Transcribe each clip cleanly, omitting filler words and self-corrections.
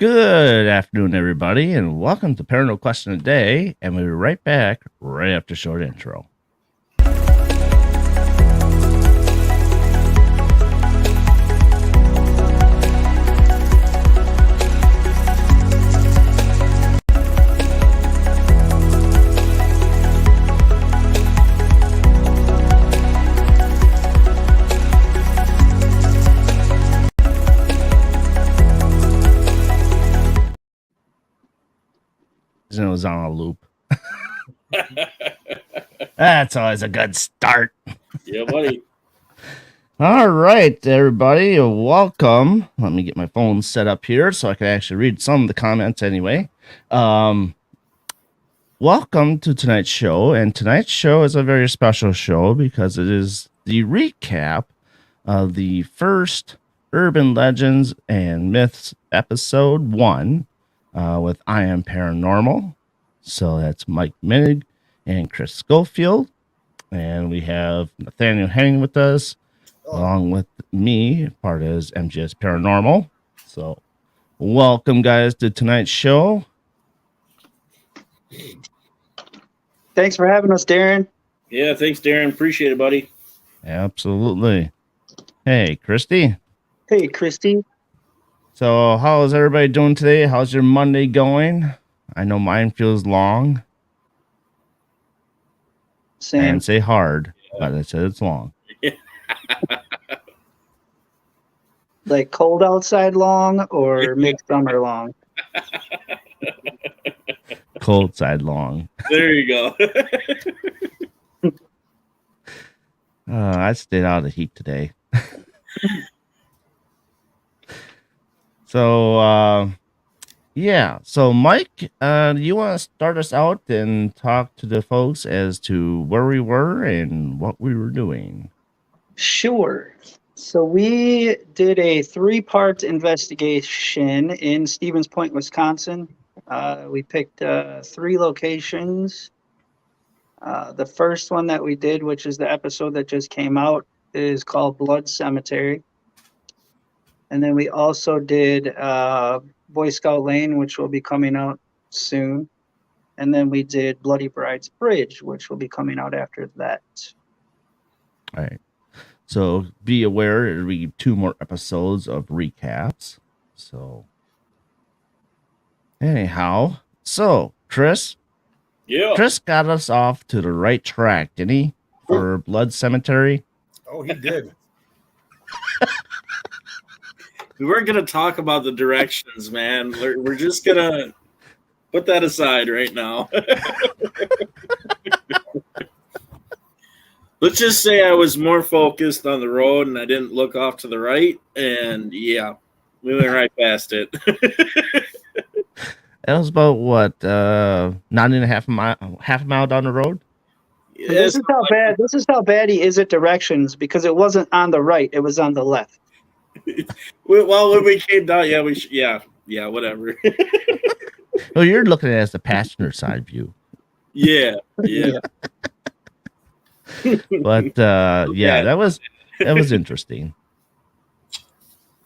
Good afternoon, everybody, and welcome to Paranormal Question of the Day. And we'll be right back right after a short intro. And it was on a loop. That's always a good start. Yeah, buddy. All right, everybody, welcome. Let me get my phone set up here so I can actually read some of the comments anyway. Welcome to tonight's show, and tonight's show is a very special show because it is the recap of the first Urban Legends and Myths episode 1 with I Am Paranormal. So that's Mike Minig and Chris Schofield. And we have Nathaniel Henning with us, along with me, part as MGS Paranormal. So welcome, guys, to tonight's show. Thanks for having us, Darren. Yeah, thanks, Darren. Appreciate it, buddy. Absolutely. Hey, Christy. Hey, Christy. So how is everybody doing today? How's your Monday going? I know mine feels long. Same. I didn't say hard, but I said it's long. Like cold outside long or midsummer long? Cold side long. There you go. I stayed out of the heat today. So, yeah. So, Mike, you want to start us out and talk to the folks as to where we were and what we were doing? Sure. So we did a 3-part investigation in Stevens Point, Wisconsin. We picked 3 locations. The first one that we did, which is the episode that just came out, is called Blood Cemetery. And then we also did Boy Scout Lane, which will be coming out soon. And then we did Bloody Bride's Bridge, which will be coming out after that. All right. So be aware, it'll be 2 more episodes of recaps. So anyhow, so Chris. Yeah. Chris got us off to the right track, didn't he? For Blood Cemetery. Oh, he did. We weren't going to talk about the directions, man. We're just going to put that aside right now. Let's just say I was more focused on the road and I didn't look off to the right. And yeah, we went right past it. That was about what, 9.5 half a mile down the road. This is how bad he is at directions, because it wasn't on the right, it was on the left. Well, when we came down, yeah, whatever. Well, you're looking at it as the passenger side view. Yeah. But that was interesting.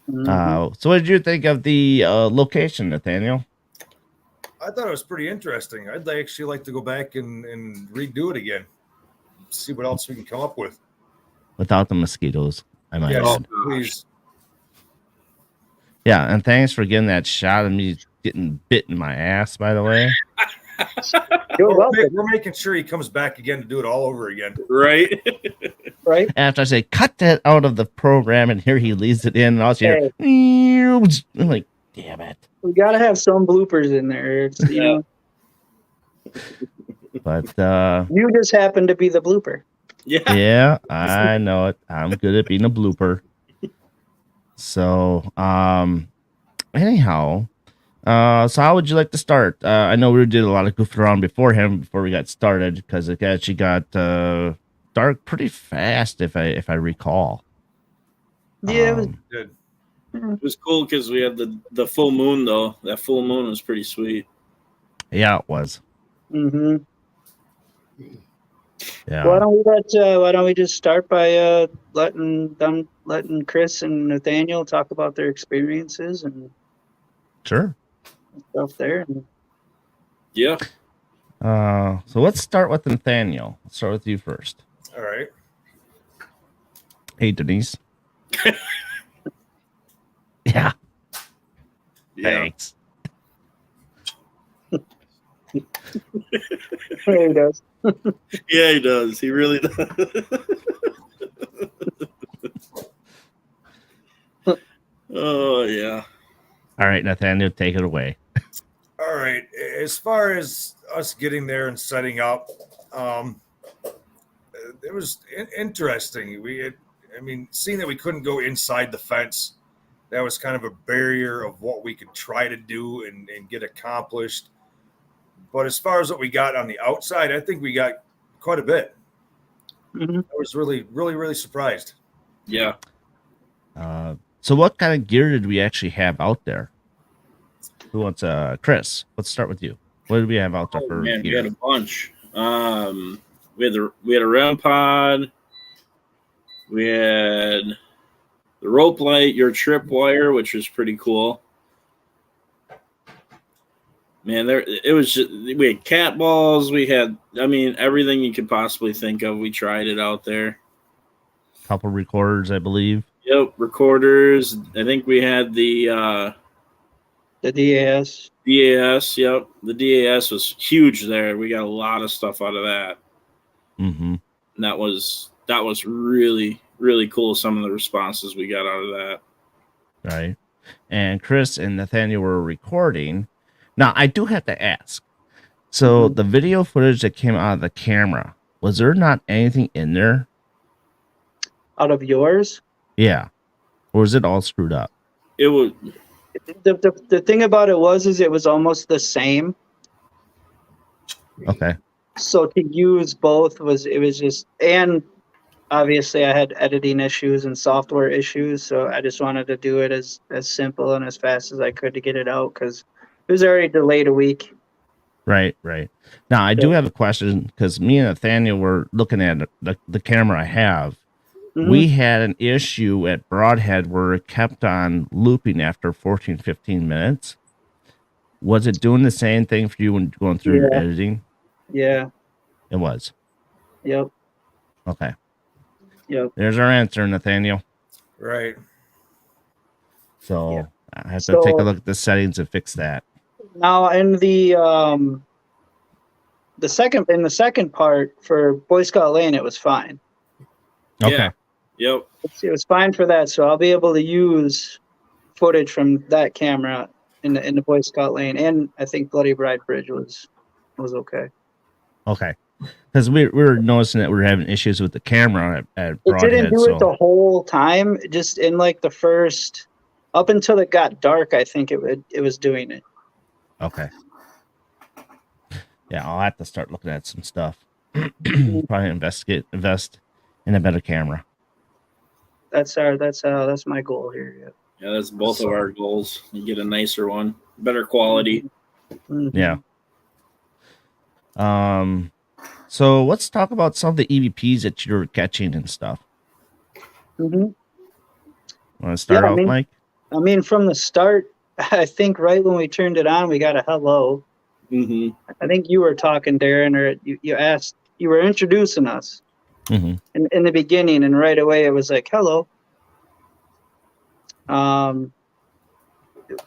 Mm-hmm. So what did you think of the location, Nathaniel? I thought it was pretty interesting. I'd actually like to go back and redo it again. See what else we can come up with. Without the mosquitoes, I might add. Please. Yeah, and thanks for getting that shot of me getting bit in my ass, by the way. We're making sure he comes back again to do it all over again. Right? Right? After I say, cut that out of the program, and here he leaves it in, and I'll hear, I'm like, damn it. We got to have some bloopers in there. It's, you know. But you just happen to be the blooper. Yeah, I know it. I'm good at being a blooper. So, anyhow, so how would you like to start? I know we did a lot of goofing around beforehand before we got started because it actually got dark pretty fast, if I recall. Yeah, it was Good. It was cool because we had the full moon, though. That full moon was pretty sweet. Yeah, it was. Mm-hmm. Yeah. Why don't we just start by letting Chris and Nathaniel talk about their experiences and Sure. stuff there. Yeah. So let's start with Nathaniel. Let's start with you first. All right. Hey, Denise. Yeah. Yeah. Thanks. There he does. Yeah, he does. He really does. Oh, yeah. All right, Nathaniel, take it away. All right. As far as us getting there and setting up, it was interesting. Seeing that we couldn't go inside the fence, that was kind of a barrier of what we could try to do and get accomplished. But as far as what we got on the outside, I think we got quite a bit. Mhm. I was really, really, really surprised. Yeah. So what kind of gear did we actually have out there? Who wants Chris? Let's start with you. What did we have out there Oh, for man, we gear? had a bunch. We had a REM pod. We had the rope light, your trip wire, which was pretty cool. Man, we had cat balls. We had, everything you could possibly think of. We tried it out there. Couple recorders, I believe. Yep, recorders. I think we had the The DAS. DAS. Yep, the DAS was huge there. We got a lot of stuff out of that. Mm-hmm. And that was really, really cool. Some of the responses we got out of that. Right. And Chris and Nathaniel were recording. Now, I do have to ask. So the video footage that came out of the camera, was there not anything in there? Out of yours? Yeah. Or was it all screwed up? It was. The thing about it was it was almost the same. Okay. So to use both was just, and obviously I had editing issues and software issues, so I just wanted to do it as simple and as fast as I could to get it out because it was already delayed a week. Right. Now, I do have a question because me and Nathaniel were looking at the camera I have. Mhm. We had an issue at Broadhead where it kept on looping after 14, 15 minutes. Was it doing the same thing for you when going through your editing? Yeah. It was. Yep. Okay. Yep. There's our answer, Nathaniel. Right. So I have to take a look at the settings and fix that. Now in the second part for Boy Scout Lane, it was fine. Okay. Yeah. Yep. It was fine for that, so I'll be able to use footage from that camera in the Boy Scout Lane, and I think Bloody Bride Bridge was okay. Okay. Because we were noticing that we were having issues with the camera at Broadhead. It didn't do it the whole time. Just in like the first, up until it got dark, I think it was doing it. Okay. Yeah, I'll have to start looking at some stuff. Probably invest in a better camera. That's my goal here. Yeah, that's both of our goals. You get a nicer one, better quality. Mm-hmm. Yeah. So let's talk about some of the EVPs that you're catching and stuff. Mm-hmm. Want to start off, Mike? I mean, from the start, I think right when we turned it on, we got a hello. Mm-hmm. I think you were talking, Darren, or you were introducing us in the beginning, and right away it was like, hello.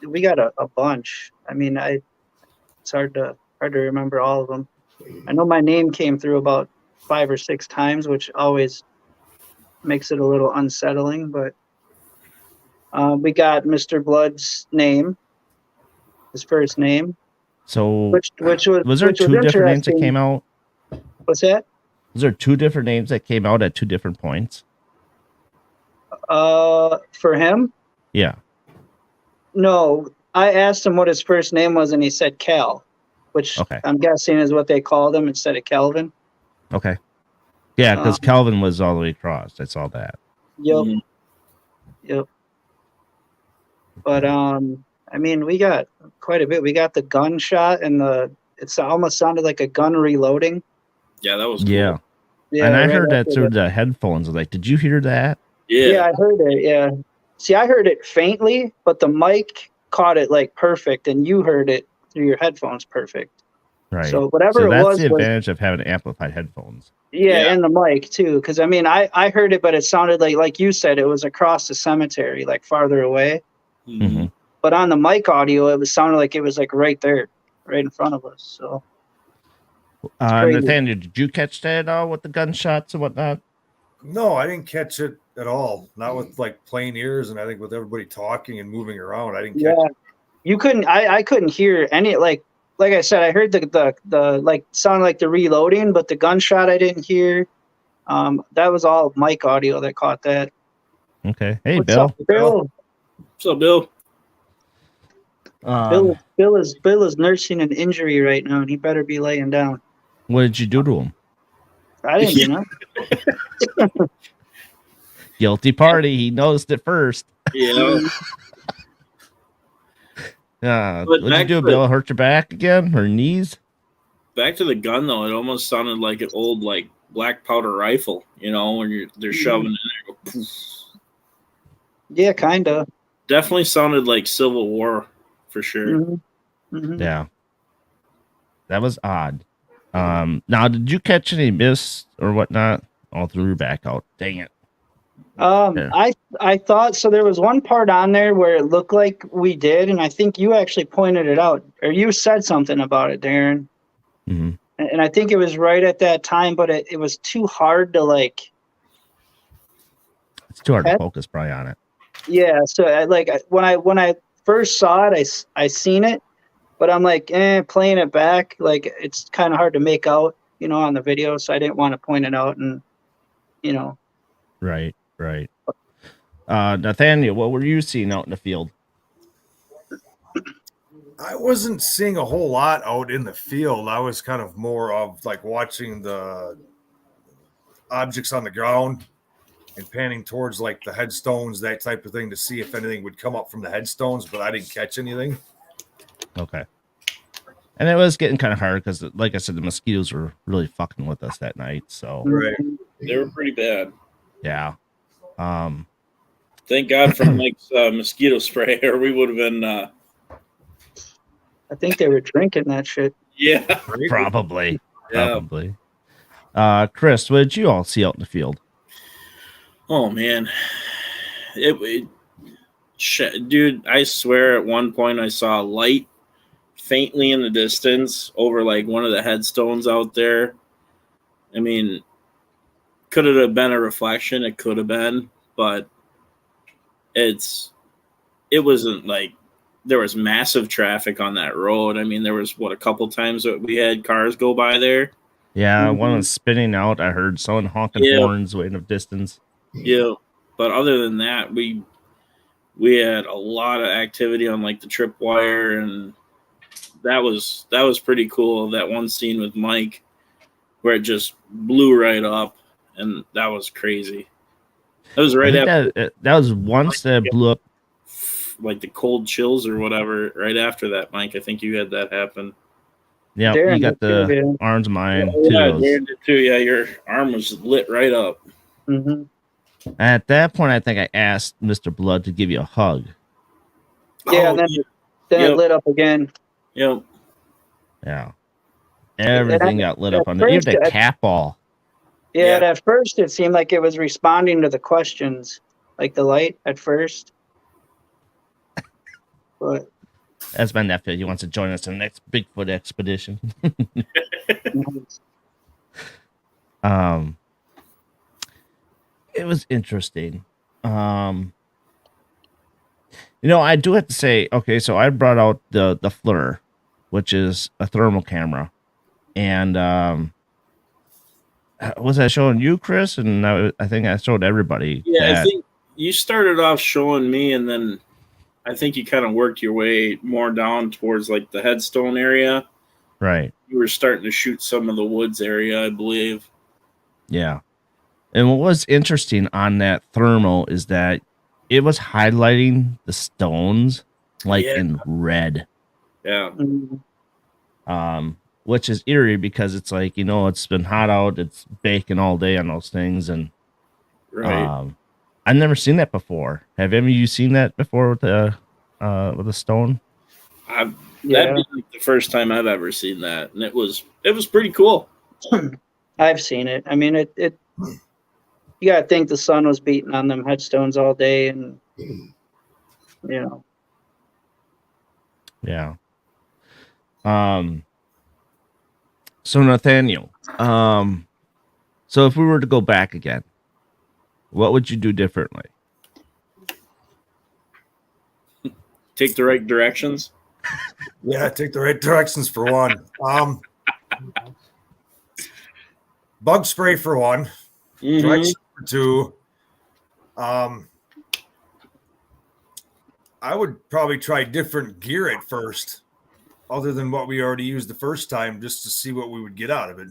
We got a bunch. I mean, it's hard to remember all of them. I know my name came through about 5 or 6 times, which always makes it a little unsettling, but we got Mr. Blood's name, his first name. So which was there 2 different names that came out? What's that? Was there 2 different names that came out at 2 different points? For him? Yeah. No, I asked him what his first name was, and he said Cal, which I'm guessing is what they called him instead of Kelvin. Okay. Yeah, because Kelvin was all the way across. I saw that. Yep. Mm-hmm. Yep. But I mean, we got quite a bit. We got the gunshot and it almost sounded like a gun reloading. Yeah, that was cool. Yeah. And I heard that through the headphones. Like, did you hear that? Yeah, I heard it. Yeah. See, I heard it faintly, but the mic caught it like perfect, and you heard it through your headphones perfect. Right. So whatever So it that's was, the advantage of having amplified headphones. yeah, Yeah. and the mic too. Because I mean, I heard it, but it sounded like you said, it was across the cemetery, like farther away. Mm-hmm. But on the mic audio, it was sounded like it was like right there, right in front of us. So crazy. Nathaniel, did you catch that at all with the gunshots and whatnot? No, I didn't catch it at all. Not with like plain ears, and I think with everybody talking and moving around, I didn't catch Yeah, it. you couldn't. I couldn't hear any like I said. I heard the like sound like the reloading, but the gunshot I didn't hear. That was all mic audio that caught that. Okay. Hey, What's Bill. up, Bill? What's up, Bill? Bill is nursing an injury right now, and he better be laying down. What did you do to him? I didn't do nothing. Guilty party. He noticed it first. Yeah. But What'd you back do, to Bill? Hurt your back again or knees? Back to the gun though, it almost sounded like an old like black powder rifle. You know, when they're shoving in there, go poof. Yeah, kind of. Definitely sounded like Civil War for sure. Yeah. That was odd. Now, did you catch any miss or whatnot all through your back out? Dang it. Yeah. I thought so. There was one part on there where it looked like we did, and I think you actually pointed it out, or you said something about it, Darren. Mm-hmm. And I think it was right at that time, but it was too hard to like. It's too hard to focus probably on it. Yeah, so when I first saw it, I seen it, but I'm like, playing it back, like it's kind of hard to make out, you know, on the video, so I didn't want to point it out, and you know. Right. Nathaniel, what were you seeing out in the field? I wasn't seeing a whole lot out in the field. I was kind of more of like watching the objects on the ground and panning towards like the headstones, that type of thing, to see if anything would come up from the headstones, but I didn't catch anything. Okay. And it was getting kind of hard because, like I said, the mosquitoes were really fucking with us that night. So, Right. They were pretty bad. Yeah. Thank God for Mike's mosquito spray, or we would have been. I think they were drinking that shit. Yeah. Probably. Yeah. Probably. Chris, what did you all see out in the field? Oh man, dude! I swear, at one point I saw a light faintly in the distance over like one of the headstones out there. I mean, could it have been a reflection? It could have been, but it wasn't like there was massive traffic on that road. I mean, there was a couple times that we had cars go by there. Yeah, one was spinning out. I heard someone honking horns way in the distance. Yeah, but other than that, we had a lot of activity on like the tripwire, and that was pretty cool. That one scene with Mike where it just blew right up, and that was crazy. That was right after that was once that blew up, like the cold chills or whatever. Right after that, Mike, I think you had that happen. Yeah, Darren you got did the too, arms of mine Yeah, too. Darren did too. Yeah, your arm was lit right up. Mm-hmm. At that point, I think I asked Mr. Blood to give you a hug. Yeah, then it lit up again. Yep. Yeah. Everything got lit up on the, even the cat ball. Yeah, and at first it seemed like it was responding to the questions, like the light at first. But that's my nephew. He wants to join us in the next Bigfoot expedition. It was interesting. You know, I do have to say, okay, so I brought out the FLIR, which is a thermal camera, and was I showing you, Chris? And I think I showed everybody. Yeah, I think you started off showing me, and then I think you kind of worked your way more down towards like the headstone area. Right. You were starting to shoot some of the woods area, I believe. Yeah. And what was interesting on that thermal is that it was highlighting the stones like in red. Yeah. Which is eerie because it's like, you know, it's been hot out, it's baking all day on those things, and right. I've never seen that before. Have any of you seen that before with the with a stone? That'd Yeah, be like the first time I've ever seen that, and it was pretty cool. I've seen it. I mean, it. You gotta think the sun was beating on them headstones all day, and you know. Yeah. So Nathaniel, so if we were to go back again, what would you do differently? Take the right directions. Yeah, take the right directions for one. Bug spray for one. Mhm. Direction for two. I would probably try different gear at first, other than what we already used the first time, just to see what we would get out of it.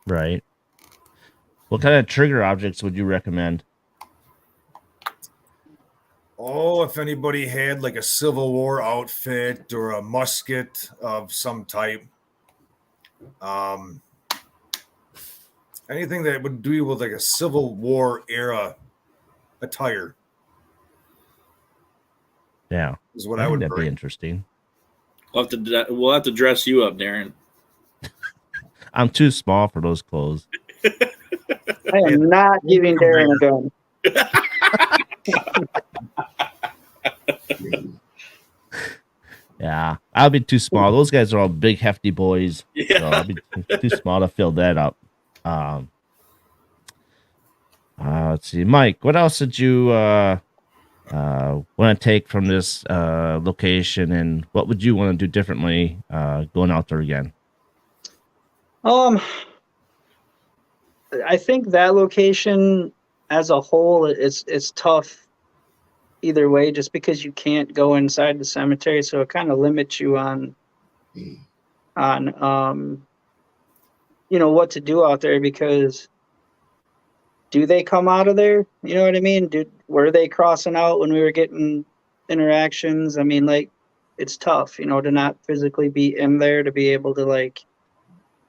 Right. What kind of trigger objects would you recommend? Oh, if anybody had like a Civil War outfit or a musket of some type. Anything that would do with like a Civil War era attire Yeah. is what I I think would that'd be bring. interesting. We'll have to dress you up, Darren. I'm too small for those clothes. I am not giving Darren a gun. Yeah, I'll be too small. Those guys are all big, hefty boys. Yeah. So I'll be too small to fill that up. Let's see, Mike. What else did you want to take from this location, and what would you want to do differently going out there again? I think that location as a whole, it's tough either way, just because you can't go inside the cemetery, so it kind of limits you on what to do out there, because do they come out of there? You know what I mean? Were they crossing out when we were getting interactions? I mean, like, it's tough, to not physically be in there to be able to, like,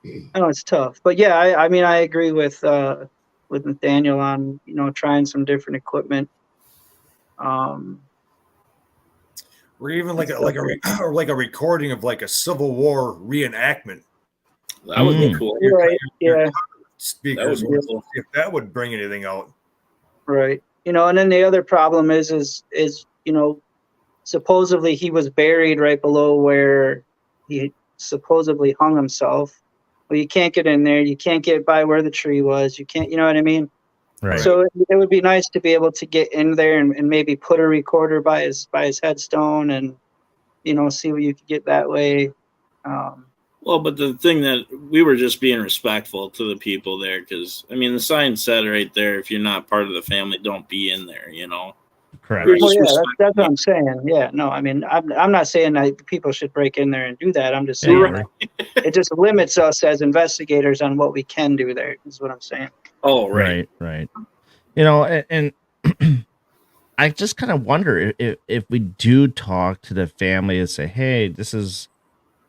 I know it's tough. But yeah, I mean, I agree with Nathaniel on, trying some different equipment. Or even like a recording of like a Civil War reenactment. That would be cool. Right. Yeah. Speakers. That would be cool. If that would bring anything out. Right. And then the other problem is supposedly he was buried right below where he supposedly hung himself. Well, you can't get in there. You can't get by where the tree was. You can't, you know what I mean? Right. So it would be nice to be able to get in there and maybe put a recorder by his headstone and, see what you could get that way. Well, but the thing that we were just being respectful to the people there, because I mean the sign said right there, if you're not part of the family, don't be in there. Correct. Well, yeah, that's what I'm saying. Yeah, no, I mean, I'm not saying that people should break in there and do that. I'm just saying it just limits us as investigators on what we can do there, is what I'm saying. Oh, right. Right. And I just kind of wonder if we do talk to the family and say, hey, this is,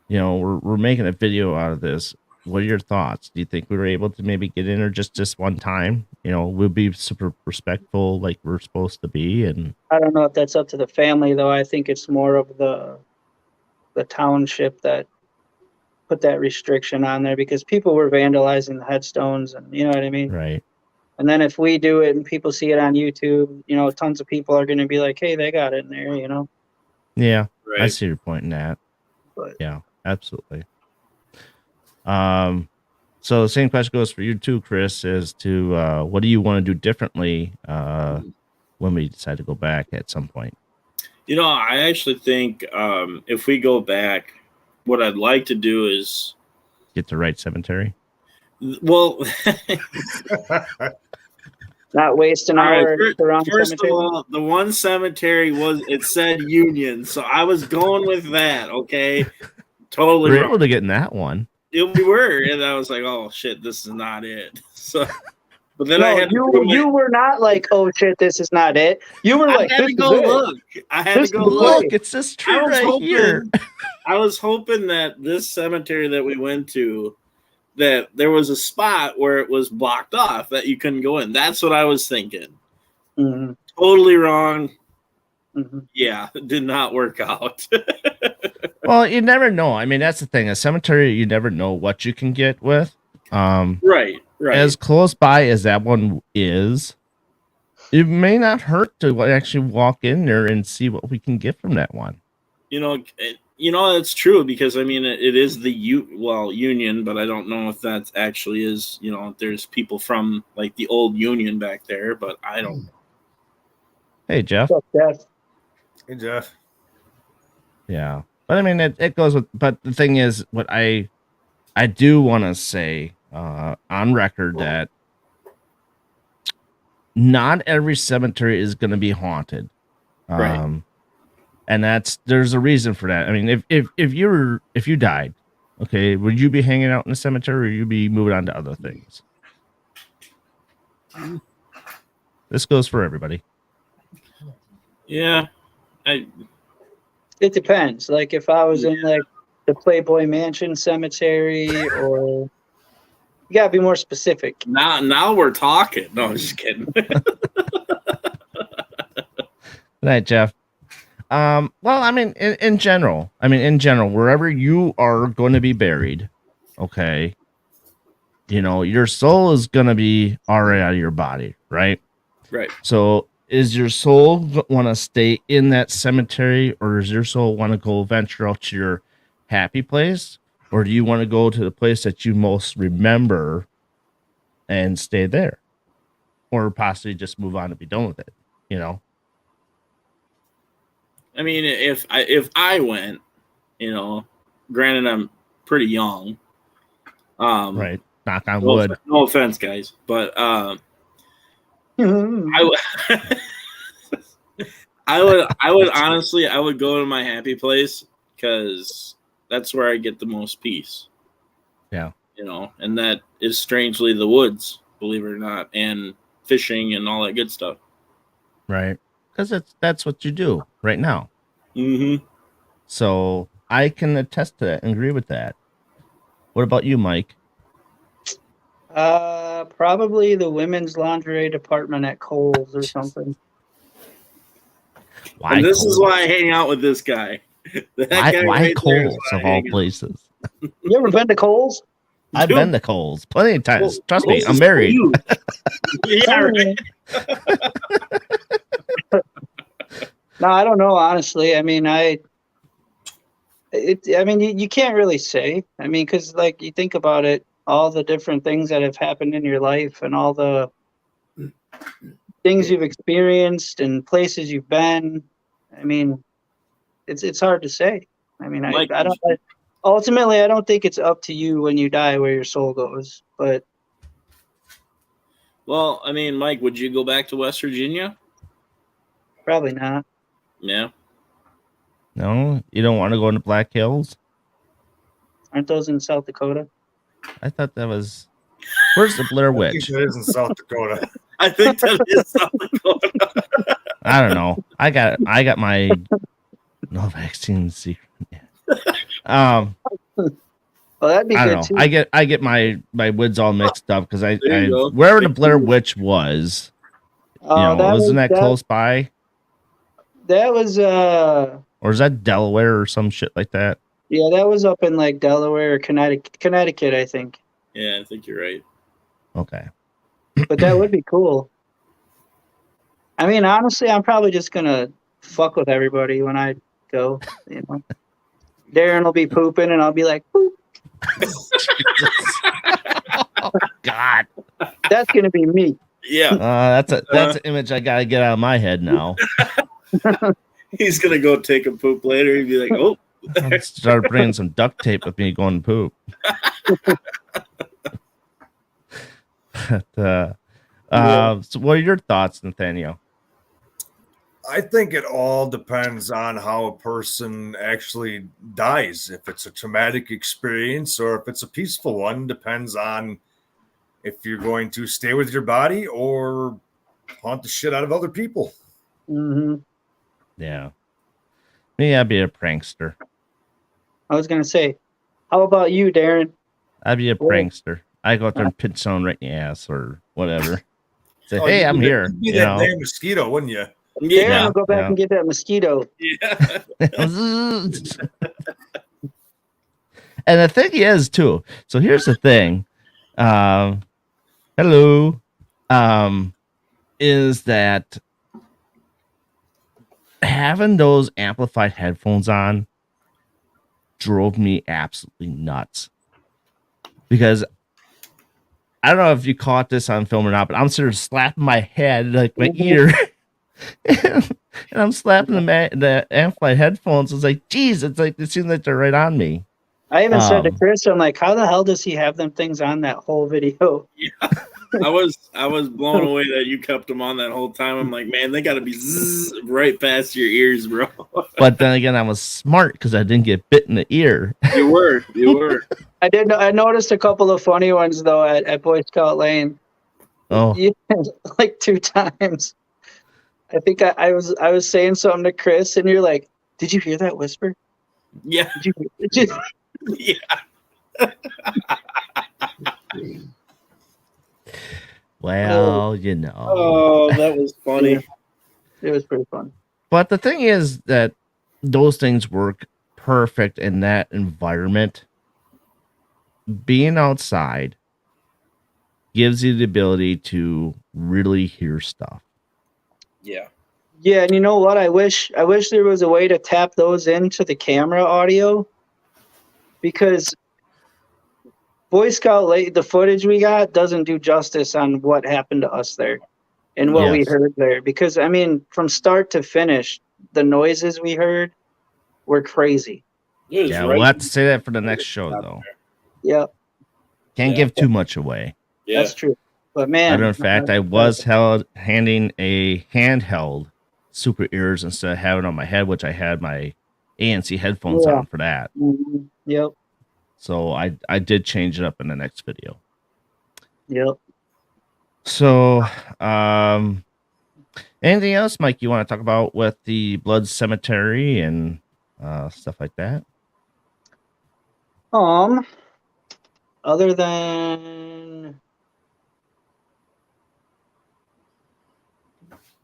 we're making a video out of this. What are your thoughts? Do you think we were able to maybe get in there just one time? We'll be super respectful like we're supposed to be. And I don't know if that's up to the family, though. I think it's more of the township that put that restriction on there, because people were vandalizing the headstones, and you know what I mean? Right. And then if we do it and people see it on YouTube, tons of people are going to be like, hey, they got it in there, Yeah, Right. I see your point in that. But yeah, absolutely. So the same question goes for you too, Chris, as to what do you want to do differently when we decide to go back at some point? I actually think if we go back, what I'd like to do is get the right cemetery. Well, not wasting our first of all, the one cemetery it said Union, so I was going with that. Okay, totally. We were able to get in that one. We were, and I was like, "Oh shit, this is not it." So, but then you were not like, "Oh shit, this is not it." You were like, I had to go look. I had to go look. It's this tree right here. I was hoping that this cemetery that we went to, that there was a spot where it was blocked off that you couldn't go in. That's what I was thinking. Mm-hmm. Totally wrong. Mhm. Yeah, it did not work out. Well, you never know. I mean, that's the thing. A cemetery, you never know what you can get with. Right. As close by as that one is, it may not hurt to actually walk in there and see what we can get from that one. That's true, because I mean it is the Union, but I don't know if that actually is. There's people from like the old Union back there, but I don't know. Hey, Jeff. Fuck that. Hey, Jeff. Yeah. But I mean, it goes with, but the thing is, what I do want to say on record that not every cemetery is going to be haunted. Right. And there's a reason for that. I mean, if you died, okay, would you be hanging out in the cemetery, or would you be moving on to other things? This goes for everybody. Yeah. It depends. Like if I was in like the Playboy Mansion cemetery, or you gotta be more specific. Now we're talking. No, I'm just kidding. Good night, Jeff. Well, I mean, in general, wherever you are going to be buried, okay, your soul is going to be already out of your body, right? Right. So is your soul want to stay in that cemetery, or does your soul want to go venture out to your happy place, or do you want to go to the place that you most remember and stay there, or possibly just move on and be done with it, I mean, if I went, granted I'm pretty young. Right. Knock on wood. No offense, guys, but I would honestly, I would go to my happy place, because that's where I get the most peace. Yeah. And that is strangely the woods, believe it or not, and fishing and all that good stuff. Right. Because that's what you do right now. Mm-hmm. So I can attest to that and agree with that. What about you, Mike? Probably the women's lingerie department at Kohl's or something. Why? And this Kohl's? is why I hang out with this guy. Why Kohl's of all places? You ever been to Kohl's? I've been to Kohl's plenty of times. Trust me, Kohl's I'm is married. Yeah, right. No, I don't know. Honestly, I mean, you can't really say. I mean, because like you think about it, all the different things that have happened in your life, and all the things you've experienced and places you've been. I mean, it's hard to say. I mean, Mike, ultimately, I don't think it's up to you when you die where your soul goes. But well, I mean, Mike, would you go back to West Virginia? probably not. Yeah. No, you don't want to go into Black Hills? Aren't those in South Dakota? I thought that was. Where's the Blair I think Witch? that is in South Dakota. I think that is South Dakota. I don't know. I got my no vaccine secret. Yeah. Well, that'd be I good don't know. too. I get my woods all mixed up because I There you go. wherever the Blair Witch was, wasn't that close by? That was Or is that Delaware or some shit like that? yeah, that was up in like Delaware or Connecticut, I think. Yeah, I think you're right. Okay. But that would be cool. I mean, honestly, I'm probably just gonna fuck with everybody when I go. Darren will be pooping, and I'll be like, poop. Oh, God. That's gonna be me. Yeah. That's an image I gotta get out of my head now. He's gonna go take a poop later. He'd be like, "Oh, Start bringing some duct tape with me going to poop." So what are your thoughts, Nathaniel? I think it all depends on how a person actually dies. If it's a traumatic experience or if it's a peaceful one, depends on if you're going to stay with your body or haunt the shit out of other people. Mm-hmm. Yeah. Me, I'd be a prankster. I was gonna say, how about you, Darren? I'd be a Well- prankster. I go out there and pinch someone right in the ass or whatever. Say, Oh, hey, you'd I'm be here. You'd be that damn mosquito, wouldn't you? Darren will go back Yeah. and get that mosquito. Yeah. And the thing is, too. So here's the thing. Hello. Is that having those amplified headphones on drove me absolutely nuts. Because I don't know if you caught this on film or not, but I'm sort of slapping my head, like my ear. And I'm slapping the amplified headphones. It's like, geez, it's like it seems like they're right on me. I even said to Chris, I'm like, how the hell does he have them things on that whole video? Yeah. I was blown away that you kept them on that whole time. I'm like, man, they got to be right past your ears, bro. But then again, I was smart because I didn't get bit in the ear. You were. I did. I noticed a couple of funny ones though at Boy Scout Lane. Oh, Yeah, like 2 times. I think I was saying something to Chris, and you're like, "Did you hear that whisper? Yeah. Did you?" Yeah. well, you know. Oh, that was funny. It was pretty fun. But the thing is that those things work perfect in that environment. Being outside gives you the ability to really hear stuff. Yeah. Yeah, and you know what? I wish there was a way to tap those into the camera audio, because Boy Scout Lane, the footage we got doesn't do justice on what happened to us there and what we Yes. heard there. Because I mean, from start to finish, the noises we heard were crazy. It was Yeah, right- we'll have to say that for the next show, though. Yeah, Can't Yeah. give too much away. Yeah. that's true. But man, Matter of fact, I was handing a handheld super ears instead of having it on my head, which I had my ANC headphones Yeah. on for that. Mhm. Yep. So I did change it up in the next video. Yep. So anything else, Mike, you want to talk about with the Blood Cemetery and stuff like that? Other than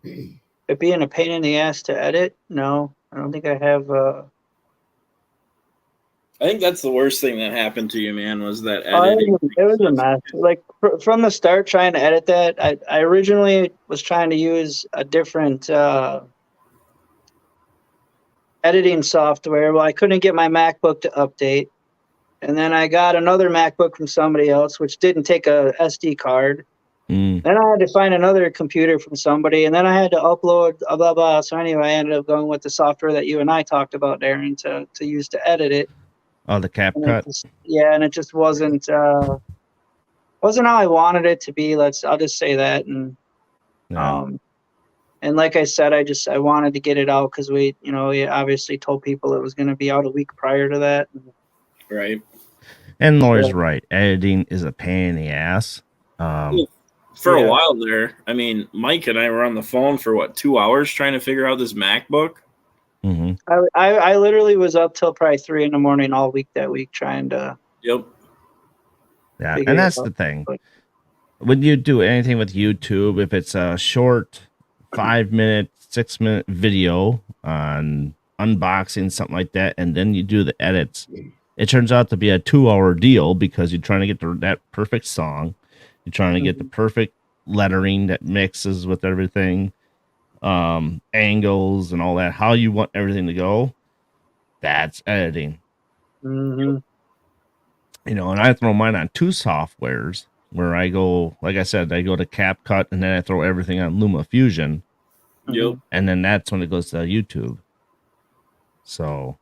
it being a pain in the ass to edit, no, I don't think I have. I think that's the worst thing that happened to you, man, was that Oh, editing. it was a mess. Like from the start, trying to edit that, I originally was trying to use a different editing software. Well, I couldn't get my MacBook to update, and then I got another MacBook from somebody else, which didn't take a SD card. Mm. Then I had to find another computer from somebody, and then I had to upload blah blah blah. So anyway, I ended up going with the software that you and I talked about, Darren, to use to edit it. Oh, the CapCut. And it just wasn't how I wanted it to be. I'll just say that. And Yeah. and like I said, I wanted to get it out because we obviously told people it was going to be out a week prior to that. Right. And Laura's right. Editing is a pain in the ass. For Yeah. a while there, I mean, Mike and I were on the phone for 2 hours trying to figure out this MacBook. Mm-hmm. I literally was up till probably 3 a.m. all week that week trying to. Yep. Yeah, figure and it that's out. the thing. But- When you do anything with YouTube, if it's a short 5-minute, 6-minute video on unboxing, something like that, and then you do the edits, it turns out to be a 2-hour deal because you're trying to get that perfect song. You're trying to get the perfect lettering that mixes with everything, angles and all that, how you want everything to go. That's editing. Mhm. And I throw mine on 2 softwares where I go, like I said, I go to CapCut and then I throw everything on LumaFusion. Yep. And then that's when it goes to YouTube. So,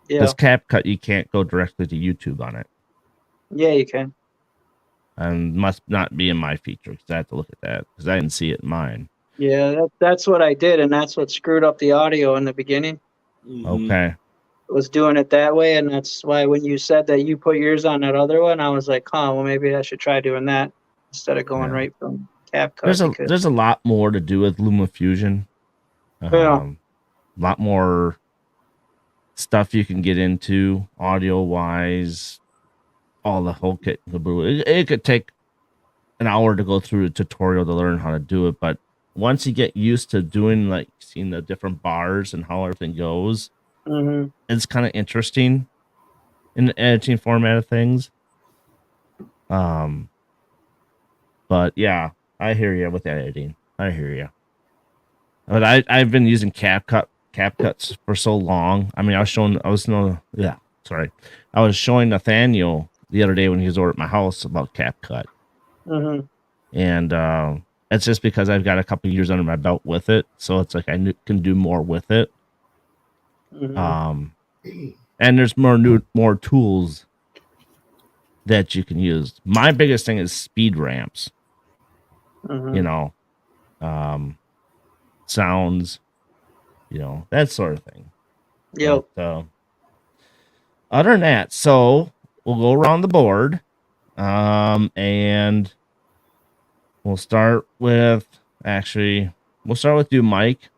Yeah. this CapCut, you can't go directly to YouTube on it. Yeah, you can. And must not be in my feature because I have to look at that because I didn't see it in mine. Yeah, that's what I did, and that's what screwed up the audio in the beginning. Mhm. Okay. Was doing it that way, and that's why when you said that you put yours on that other one, I was like, well, maybe I should try doing that instead of going Yeah. right from CapCut. There's a lot more to do with LumaFusion. Yeah. A lot more stuff you can get into audio wise. All the whole kit and caboodle. It could take an hour to go through a tutorial to learn how to do it, but once you get used to doing like seeing the different bars and how everything goes, Mm-hmm. it's kind of interesting in the editing format of things. But yeah, I hear you with editing. I hear you. But I've been using CapCuts for so long. I mean, I was showing Nathaniel the other day when he was over at my house about CapCut, Mm-hmm. and it's just because I've got a couple years under my belt with it, so it's like can do more with it. Mm-hmm. And there's more tools that you can use. My biggest thing is speed ramps. Mm-hmm. You know, sounds, that sort of thing. Yep. But, other than that, so we'll go around the board, and we'll start with you, Mike.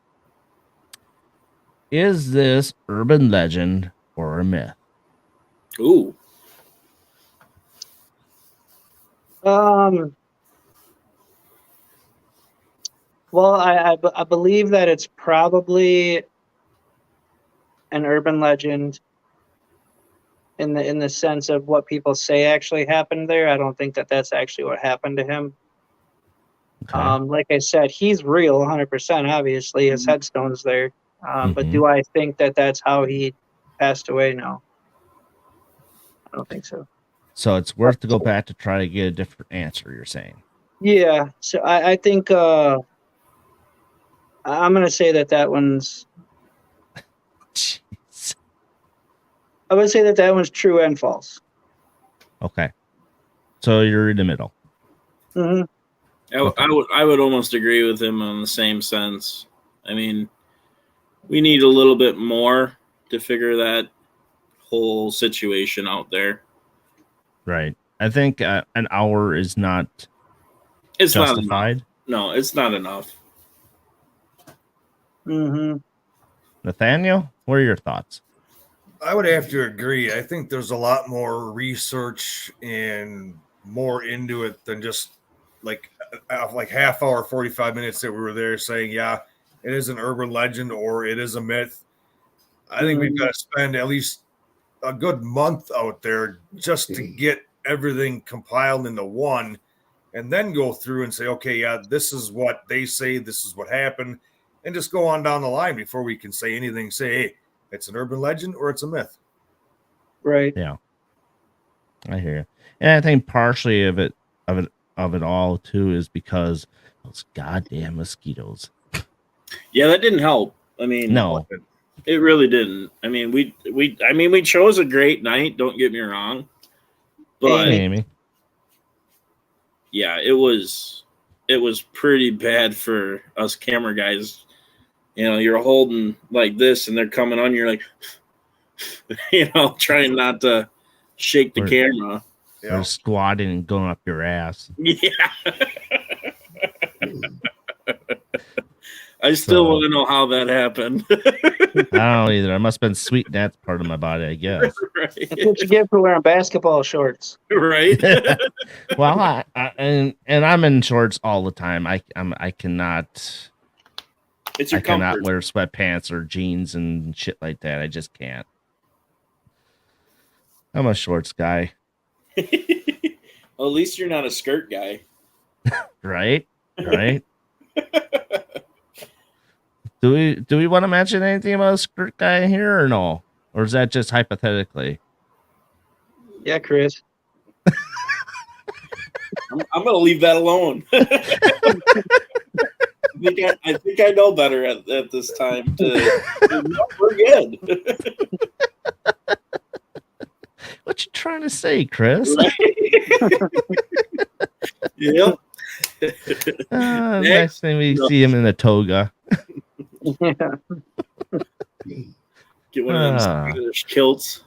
Is this urban legend or a myth? Ooh. Well, I believe that it's probably an urban legend in the sense of what people say actually happened there. I don't think that that's actually what happened to him. Okay. Like I said, he's real 100%. Obviously, his headstone's there. But do I think that that's how he passed away? No, I don't think so. So it's worth to go back to try to get a different answer, you're saying? Yeah. So I think I'm gonna say that one's. Jeez. I would say that one's true and false. Okay. So you're in the middle. Mm-hmm. Okay. I would almost agree with him on the same sense. I mean, we need a little bit more to figure that whole situation out there. Right. I think an hour is not It's justified. not enough. No, it's not enough. Mm-hmm. Nathaniel, what are your thoughts? I would have to agree. I think there's a lot more research and more into it than just like half hour, 45 minutes that we were there saying, yeah, it is an urban legend or it is a myth. I think we've got to spend at least a good month out there just to get everything compiled into one and then go through and say, okay, yeah, this is what they say, this is what happened, and just go on down the line before we can say anything. Say, hey, it's an urban legend or it's a myth. Right. Yeah. I hear you. And I think partially of it all too is because those goddamn mosquitoes. Yeah, that didn't help. I mean, No. It really didn't. I mean, we chose a great night, don't get me wrong. But Amy. Yeah, it was pretty bad for us camera guys. You're holding like this and they're coming on, you're like trying not to shake the camera. Or squatting and going up your ass. Yeah. I still want to know how that happened. I don't know either. I must have been sweet in that part of my body, I guess. Right. That's what you get for wearing basketball shorts. Right. Well, and I'm in shorts all the time. I cannot. It's your I cannot comfort. wear sweatpants or jeans and shit like that. I just can't. I'm a shorts guy. Well, at least you're not a skirt guy. Right? Do we want to mention anything about a skirt guy here or no? Or is that just hypothetically? Yeah, Chris. I'm going to leave that alone. I think I know better at this time. We're good. What you trying to say, Chris? Right? Yep. Next thing we see him in a toga. Yeah. Get one of them Spanish kilts.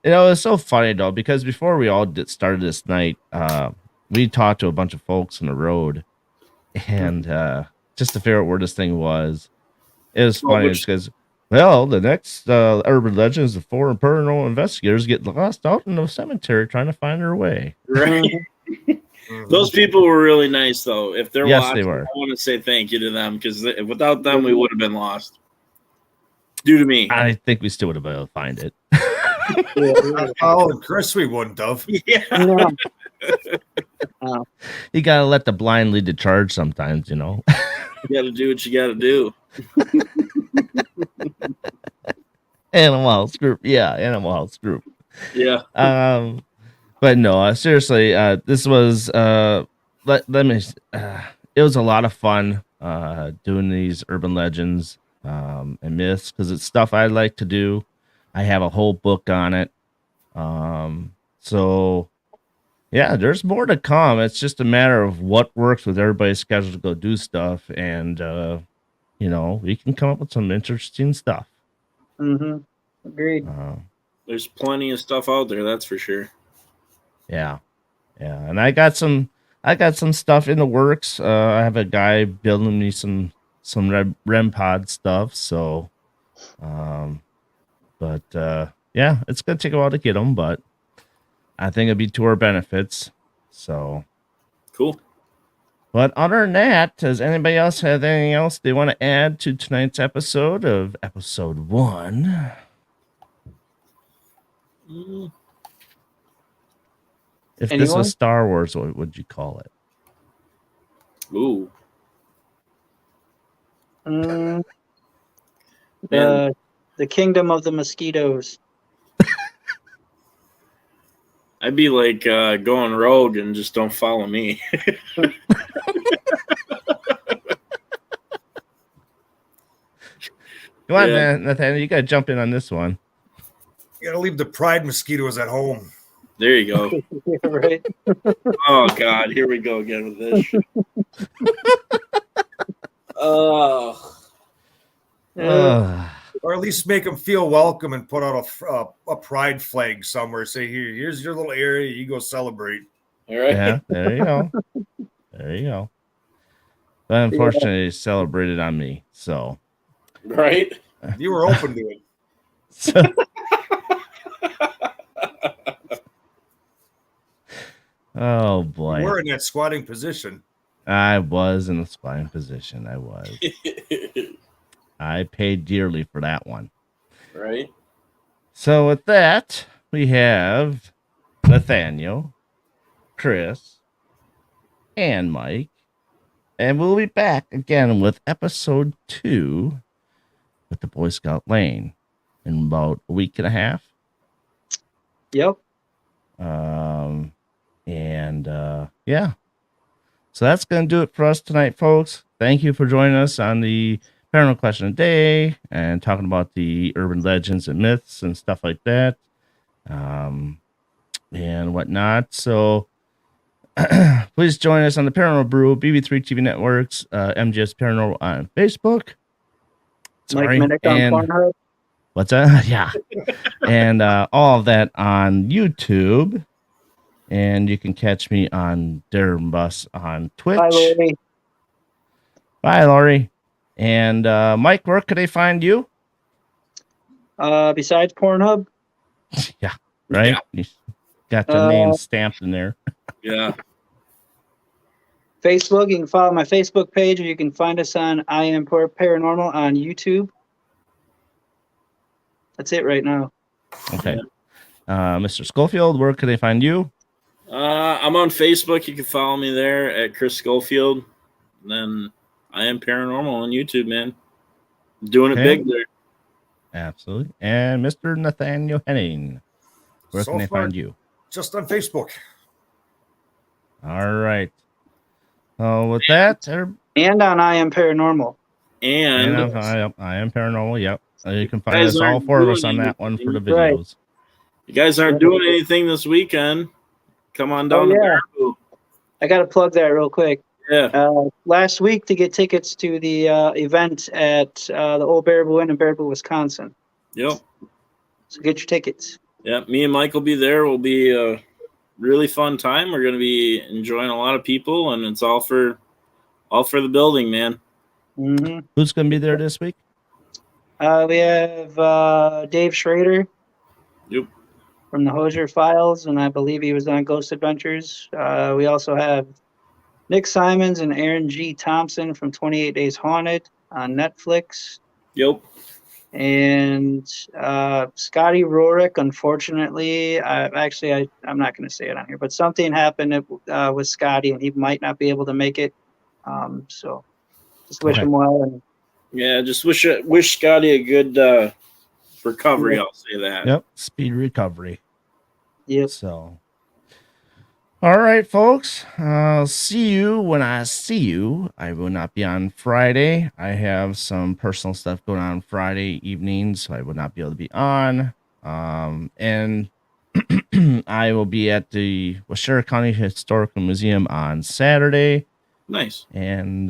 It's so funny though, because before we all started this night, we talked to a bunch of folks on the road, and just to figure out where this thing was. It was funny because, the next urban legend is the 4 paranormal investigators get lost out in the cemetery trying to find their way. Right. Mhm. Those people were really nice, though. If they're Yes, watching, they were. I want to say thank you to them because without them, we would have been lost. Due to me. I think we still would have been able to find it. Oh, Chris, we wouldn't have. Yeah. No. Oh, You gotta let the blind lead the charge sometimes, you know. You got to do what you got to do. Animal House Group, yeah, Animal House Group. Yeah. But no, seriously, this was let me. It was a lot of fun doing these urban legends and myths because it's stuff I like to do. I have a whole book on it. So yeah, there's more to come. It's just a matter of what works with everybody's schedule to go do stuff, and you know, we can come up with some interesting stuff. agreed. There's plenty of stuff out there, that's for sure. Yeah, and I got some stuff in the works. I have a guy building me some REM pod stuff. So, but yeah, it's gonna take a while to get them, but I think it'd be to our benefits. So, Cool. but other than that, does anybody else have anything else they want to add to tonight's episode of episode 1? Mm, If this Anyone? was Star Wars, what would you call it? Ooh. Mm, Man, the Kingdom of the Mosquitoes. I'd be like going rogue and just don't follow me. Come on, Yeah. man, Nathaniel, you gotta jump in on this one. You gotta leave the pride mosquitoes at home. There you go. Yeah, right. Oh God, here we go again with this shit. Oh, Ugh. Or at least make them feel welcome and put out a pride flag somewhere. Say, here's your little area. You go celebrate. all right. Yeah, there you go. There you go. But unfortunately, it celebrated on me. So, Right. You were open to it. so oh You boy. were in that squatting position. I was in the squatting position. I was. I paid dearly for that one. Right. So with that, we have Nathaniel, Chris, and Mike. And we'll be back again with episode 2 with the Boy Scout Lane in about a week and a half. Yep. Yeah. So that's going to do it for us tonight, folks. Thank you for joining us on the Paranormal Question of the Day and talking about the urban legends and myths and stuff like that. And whatnot. So please join us on the Paranormal Brew, BB3 TV Networks, MGS Paranormal on Facebook. Mike Minnick on and Pornhub. what's that? Yeah. And all of that on YouTube. And you can catch me on Darren Bus on Twitch. Hi, Lori. Bye, Laurie. And Mike, where could they find you? Besides Pornhub, Yeah, right? You got your name stamped in there. Yeah. Facebook. You can follow my Facebook page, or you can find us on I Am Paranormal on YouTube. That's it right now. Okay. Mr. Schofield, where could they find you? I'm on Facebook. You can follow me there at Chris Schofield. And then I Am Paranormal on YouTube, man. Doing it Okay. big there. Absolutely. And Mr. Nathaniel Henning, where So can they far, find you? Just on Facebook. All right. With that, And on I Am Paranormal. And I am Paranormal. Yep. You can find Guys us, all aren't 4 of us, doing on that one for the Right. videos. you guys aren't doing anything this weekend. Come on down Oh, to yeah. Baraboo. I got to plug that real quick. Yeah. Last week to get tickets to the event at the Old Baraboo Inn in Baraboo, Wisconsin. Yep. So get your tickets. Yeah. Me and Mike will be there. Will be a really fun time. We're going to be enjoying a lot of people, and it's all for the building, man. Mm-hmm. Who's going to be there this week? We have Dave Schrader. Yep. from the Hosier Files, and I believe he was on Ghost Adventures. We also have Nick Simons and Aaron G. Thompson from 28 Days Haunted on Netflix. Yep. And Scotty Rorick, unfortunately, I'm not going to say it on here, but something happened with Scotty, and he might not be able to make it. So just wish Okay. him well. And Yeah, just wish Scotty a good recovery. Yep. I'll say that. Yep. Speed recovery. yep, So, all right, folks. I'll see you when I see you. I will not be on Friday. I have some personal stuff going on Friday evening, so I will not be able to be on. And I will be at the Washoe County Historical Museum on Saturday, Nice. and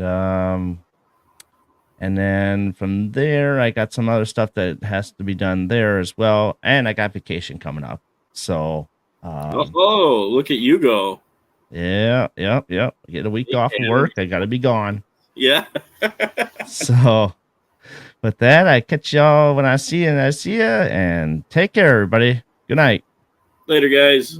then from there, I got some other stuff that has to be done there as well, and I got vacation coming up. So, Oh, look at you go. yeah, yep. Get a week off of work. I got to be gone. Yeah. So, with that, I catch y'all when I see you, and take care, everybody. Good night. Later, guys.